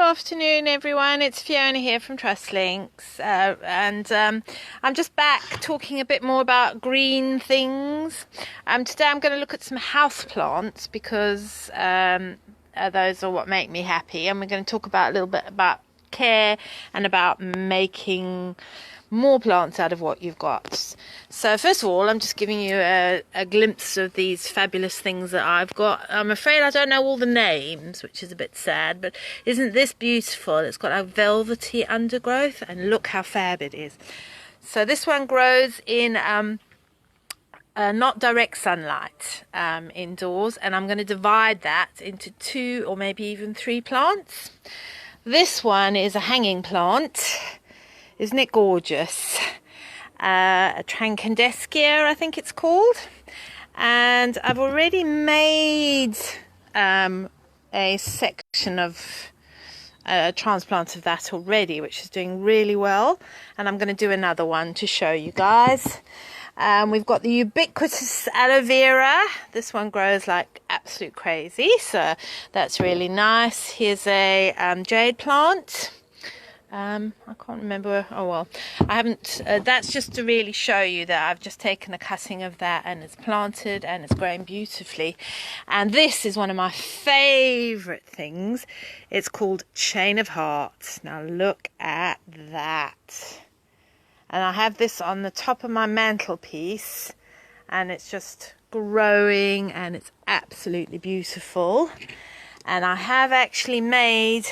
afternoon everyone, it's Fiona here from Trust Links, and I'm just back talking a bit more about green things. Today I'm going to look at some house plants because those are what make me happy, and we're going to talk about a little bit about care and about making more plants out of what you've got. So first of all, I'm just giving you a glimpse of these fabulous things that I've got. I'm afraid I don't know all the names, which is a bit sad, but isn't this beautiful? It's got a velvety undergrowth, and look how fab it is. So this one grows in not direct sunlight indoors, and I'm going to divide that into 2 or maybe even 3 plants. This one is a hanging plant. Isn't it gorgeous? A Trancandescia, I think it's called. And I've already made a section of a transplant of that already, which is doing really well. And I'm going to do another one to show you guys. We've got the ubiquitous aloe vera. This one grows like absolute crazy, so that's really nice. Here's a jade plant. I can't remember. Oh well, I haven't. That's just to really show you that I've just taken a cutting of that and it's planted and it's growing beautifully. And this is one of my favourite things. It's called Chain of Hearts. Now look at that. And I have this on the top of my mantelpiece, and it's just growing and it's absolutely beautiful. And I have actually made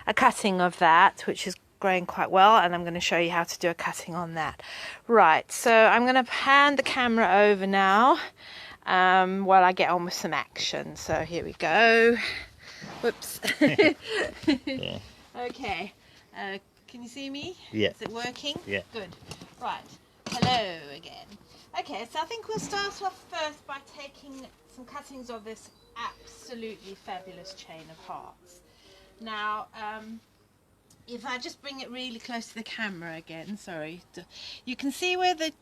a cutting of that, which is growing quite well, and I'm going to show you how to do a cutting on that. Right, so I'm going to hand the camera over now while I get on with some action. So here we go. Whoops. Yeah. Okay, can you see me? Yeah. Is it working? Yeah. Good. Right, hello again. Okay, so I think we'll start off first by taking some cuttings of this absolutely fabulous Chain of Hearts. Now, if I just bring it really close to the camera again, sorry, you can see where the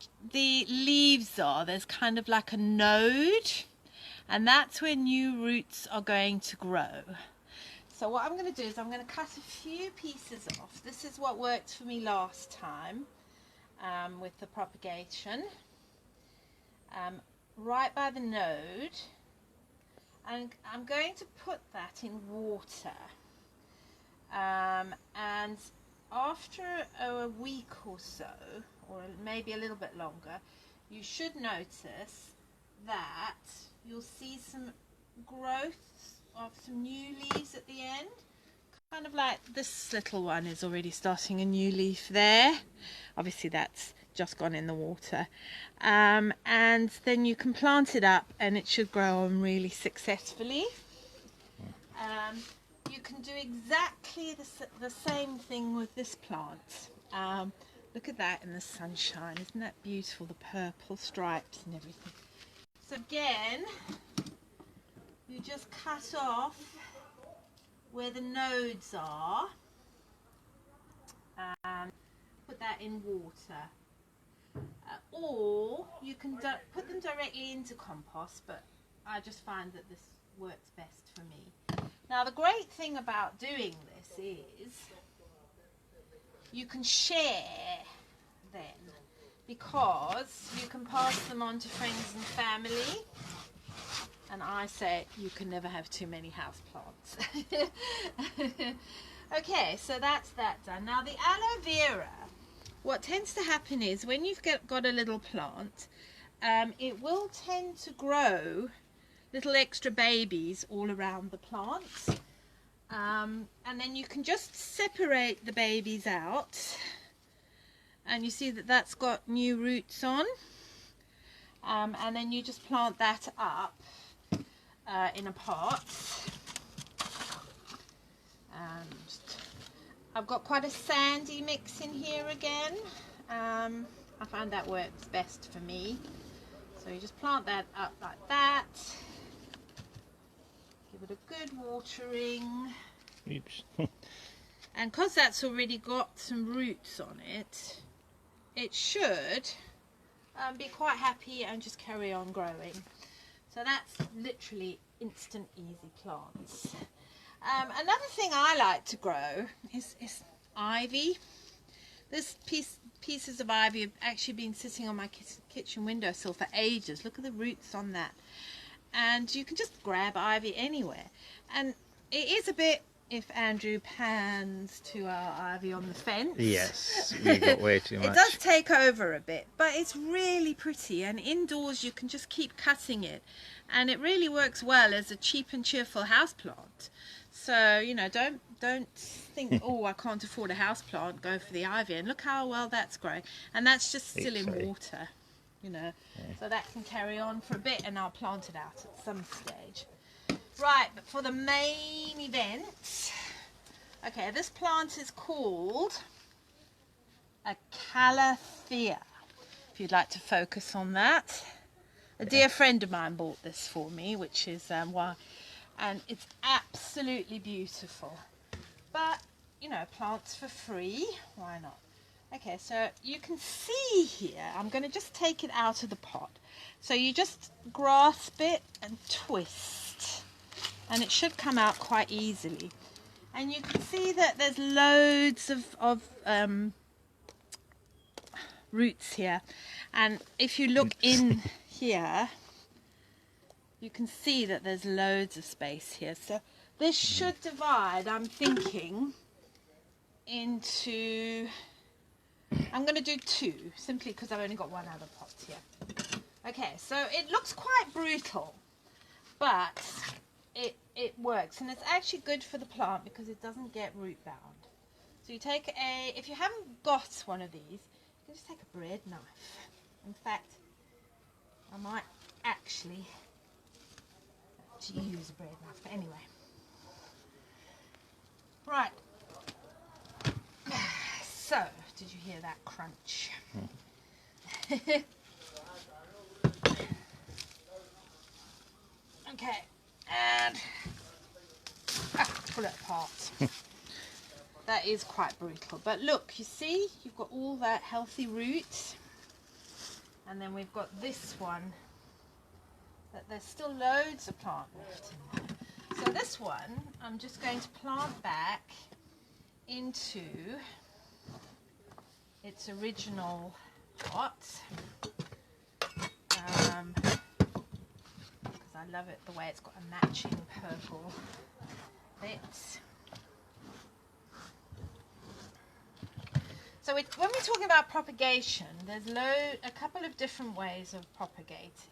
leaves are. There's kind of like a node, and that's where new roots are going to grow. So what I'm going to do is I'm going to cut a few pieces off. This is what worked for me last time with the propagation. Right by the node, and I'm going to put that in water. And after a week or so, or maybe a little bit longer, you should notice that you'll see some growth of some new leaves at the end, kind of like this little one is already starting a new leaf there. Obviously that's just gone in the water, and then you can plant it up and it should grow on really successfully. You can do exactly the same thing with this plant. Look at that in the sunshine. Isn't that beautiful? The purple stripes and everything. So again, you just cut off where the nodes are and put that in water. Or you can put them directly into compost, but I just find that this works best for me. Now the great thing about doing this is you can share then, because you can pass them on to friends and family, and I say you can never have too many house plants. Okay, so that's that done. Now the aloe vera, what tends to happen is when you've got a little plant, it will tend to grow little extra babies all around the plant, and then you can just separate the babies out, and you see that that's got new roots on, and then you just plant that up in a pot. And I've got quite a sandy mix in here again. I find that works best for me. So you just plant that up like that. Give it a good watering. Oops. And because that's already got some roots on it, it should be quite happy and just carry on growing. So that's literally instant easy plants. Another thing I like to grow is ivy. This pieces of ivy have actually been sitting on my kitchen windowsill for ages. Look at the roots on that. And you can just grab ivy anywhere. And it is a bit, if Andrew pans to our ivy on the fence. Yes, we got way too much. It does take over a bit, but it's really pretty. And indoors you can just keep cutting it. And it really works well as a cheap and cheerful houseplant. So, you know, don't think, oh, I can't afford a houseplant, go for the ivy. And look how well that's growing. And that's just still in water, you know. Yeah. So that can carry on for a bit, and I'll plant it out at some stage. Right, but for the main event, okay, this plant is called a calathea, if you'd like to focus on that. A dear friend of mine bought this for me, which is why, and it's absolutely beautiful. But, you know, plants for free, why not? Okay, so you can see here, I'm going to just take it out of the pot. So you just grasp it and twist, and it should come out quite easily. And you can see that there's loads of roots here. And if you look in here, you can see that there's loads of space here. So this should divide, I'm thinking, into, I'm going to do two, simply because I've only got one other pot here. Okay, so it looks quite brutal, but it works, and it's actually good for the plant because it doesn't get root bound. So you take if you haven't got one of these, you can just take a bread knife. In fact, I might actually use a bread knife, but anyway. Right. So, did you hear that crunch? Okay, and pull it apart. That is quite brutal, but look, you see, you've got all that healthy root, and then we've got this one that there's still loads of plant left in there. So this one I'm just going to plant back into its original pot, because I love it the way it's got a matching purple bit. So when we're talking about propagation, there's a couple of different ways of propagating.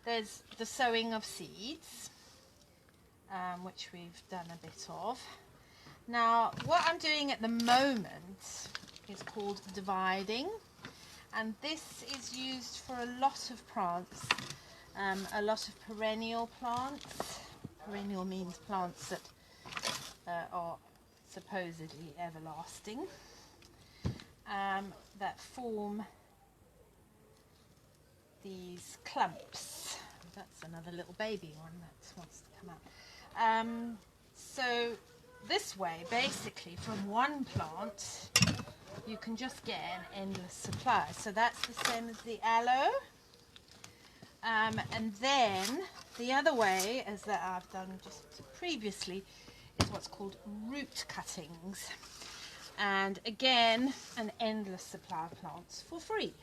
There's the sowing of seeds, which we've done a bit of. Now, what I'm doing at the moment is called dividing, and this is used for a lot of plants, a lot of perennial plants. Perennial means plants that are supposedly everlasting, that form these clumps. That's another little baby one that wants to come out. So this way, basically, from one plant you can just get an endless supply. So that's the same as the aloe. And then the other way, as that I've done just previously, is what's called root cuttings. And again, an endless supply of plants for free.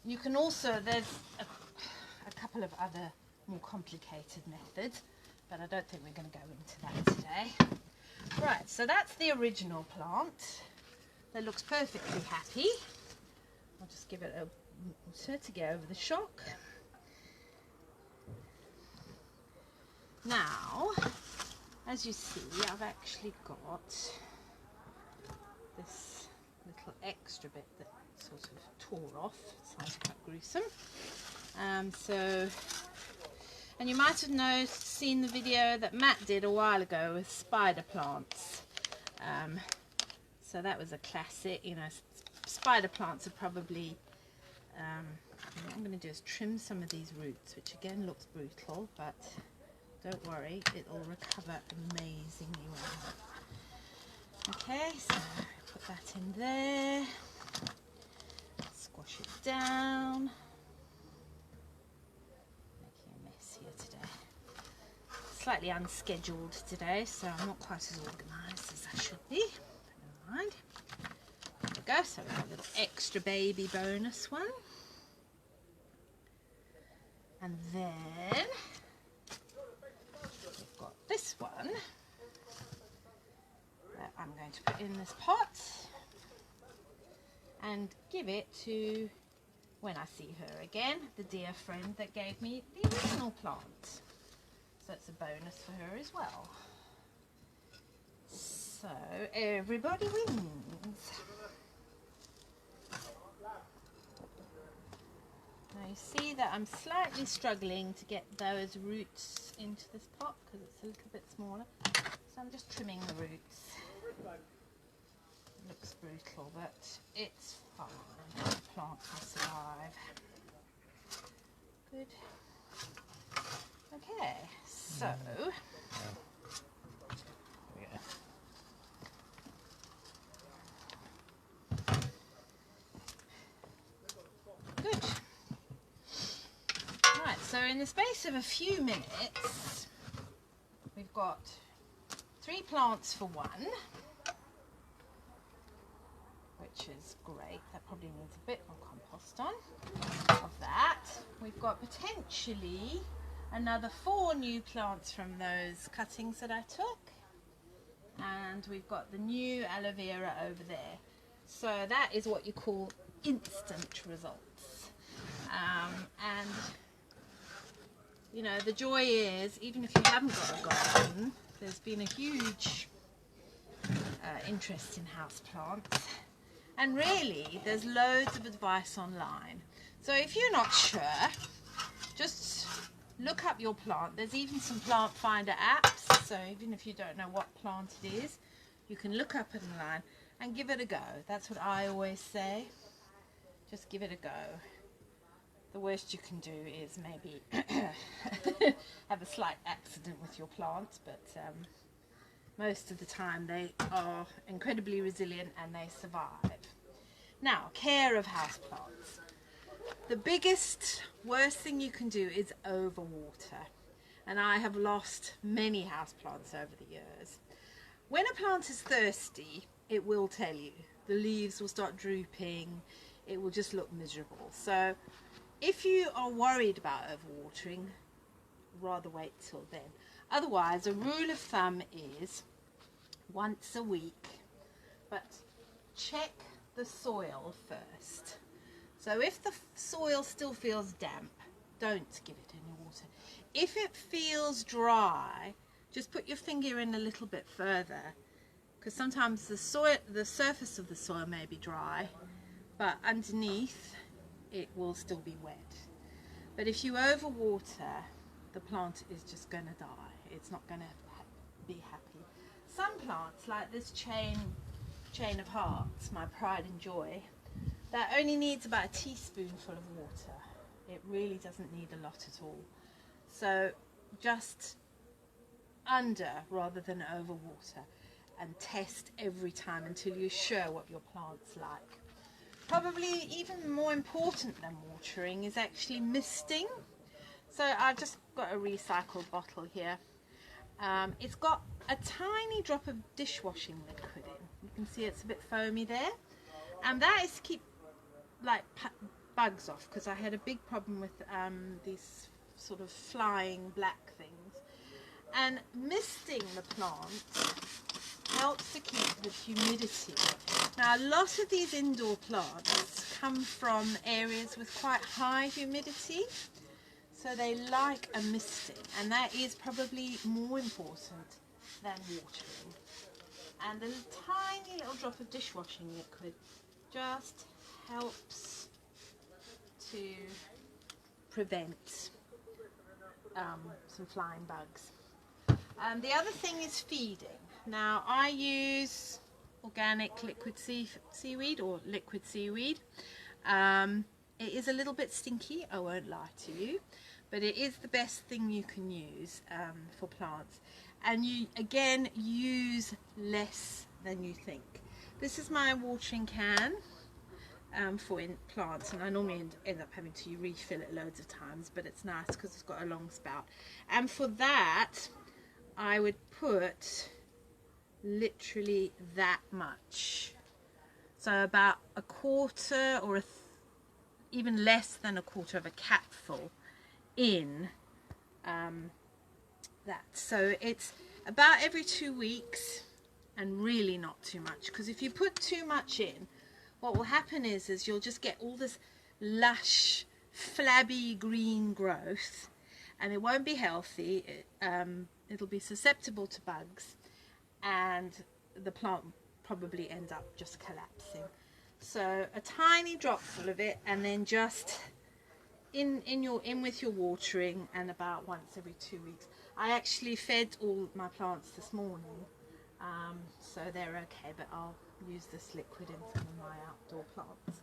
You can also, there's a couple of other more complicated methods, but I don't think we're going to go into that today. Right, so that's the original plant that looks perfectly happy. I'll just give it a water to get over the shock. Now, as you see, I've actually got this little extra bit that sort of tore off. It sounds quite gruesome. And you might have seen the video that Matt did a while ago with spider plants. So that was a classic. You know, spider plants are probably, what I'm going to do is trim some of these roots, which again looks brutal, but don't worry, it'll recover amazingly well. Okay, so put that in there, squash it down. Making a mess here today. slightly unscheduled today, so I'm not quite as organised as I should be. Never mind. There we go. So we have an extra baby bonus one. And then we've got this one that I'm going to put in this pot and give it to, when I see her again, the dear friend that gave me the original plant. So it's a bonus for her as well. So everybody wins. Now you see that I'm slightly struggling to get those roots into this pot because it's a little bit smaller. So I'm just trimming the roots. It looks brutal, but it's fine. The plant will survive. Good. Okay, so good. Right, so in the space of a few minutes, we've got 3 plants for 1, which is great. That probably needs a bit more compost on. Of that, we've got potentially another 4 new plants from those cuttings that I took, and we've got the new aloe vera over there. So that is what you call instant results. And you know, the joy is, even if you haven't got a garden, there's been a huge interest in houseplants, and really there's loads of advice online. So if you're not sure, just look up your plant. There's even some plant finder apps, so even if you don't know what plant it is, you can look up it online and give it a go. That's what I always say. Just give it a go. The worst you can do is maybe have a slight accident with your plants, but most of the time they are incredibly resilient and they survive. Now, care of houseplants. The biggest, worst thing you can do is overwater. And I have lost many houseplants over the years. When a plant is thirsty, it will tell you. The leaves will start drooping. It will just look miserable. So if you are worried about overwatering, rather wait till then. Otherwise, a rule of thumb is once a week, but check the soil first. So if the soil still feels damp, don't give it any water. If it feels dry, just put your finger in a little bit further, because sometimes the surface of the soil may be dry, but underneath it will still be wet. But if you overwater, the plant is just going to die. It's not going to be happy. Some plants, like this chain of hearts, my pride and joy, that only needs about a teaspoonful of water. It really doesn't need a lot at all. So just under rather than over water, and test every time until you're sure what your plant's like. Probably even more important than watering is actually misting. So I've just got a recycled bottle here. It's got a tiny drop of dishwashing liquid in. You can see it's a bit foamy there. And that is to keep like bugs off, because I had a big problem with these sort of flying black things. And misting the plant helps to keep the humidity. Now, a lot of these indoor plants come from areas with quite high humidity, so they like a misting, and that is probably more important than watering. And a tiny little drop of dishwashing liquid just helps to prevent some flying bugs. The other thing is feeding. Now, I use organic liquid seaweed or liquid seaweed. It is a little bit stinky, I won't lie to you, but it is the best thing you can use for plants. And you, again, use less than you think. This is my watering can for plants, and I normally end up having to refill it loads of times, but it's nice because it's got a long spout. And for that, I would put literally that much. So about a quarter or even less than a quarter of a capful in that. So it's about every 2 weeks, and really not too much, because if you put too much in, what will happen is you'll just get all this lush, flabby green growth, and it won't be healthy. It'll be susceptible to bugs, and the plant will probably end up just collapsing. So a tiny dropful of it, and then just in with your watering, and about once every 2 weeks. I actually fed all my plants this morning, so they're okay, but I'll use this liquid in some of my outdoor plants.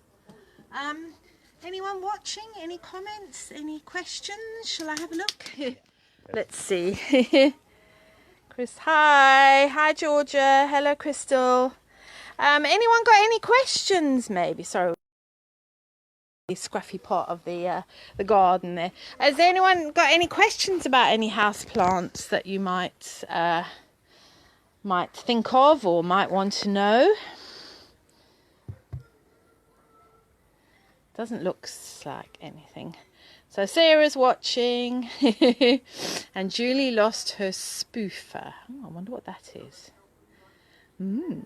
Anyone watching? Any comments? Any questions? Shall I have a look? Let's see. Chris, hi Georgia, hello Crystal. Anyone got any questions? Maybe. Sorry, the scruffy part of the garden there. Has anyone got any questions about any house plants that you might think of or might want to know? Doesn't look like anything. So Sarah's watching, and Julie lost her spoofer. Oh, I wonder what that is.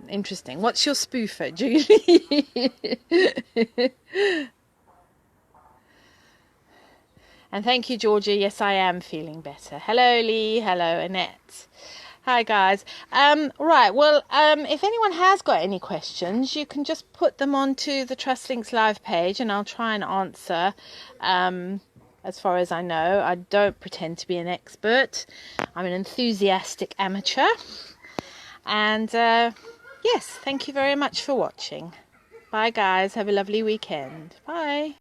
Interesting. What's your spoofer, Julie? And thank you, Georgia. Yes, I am feeling better. Hello, Lee. Hello, Annette. Hi, guys. Right, well, if anyone has got any questions, you can just put them onto the Trust Links live page, and I'll try and answer. As far as I know, I don't pretend to be an expert. I'm an enthusiastic amateur. And yes, thank you very much for watching. Bye, guys. Have a lovely weekend. Bye.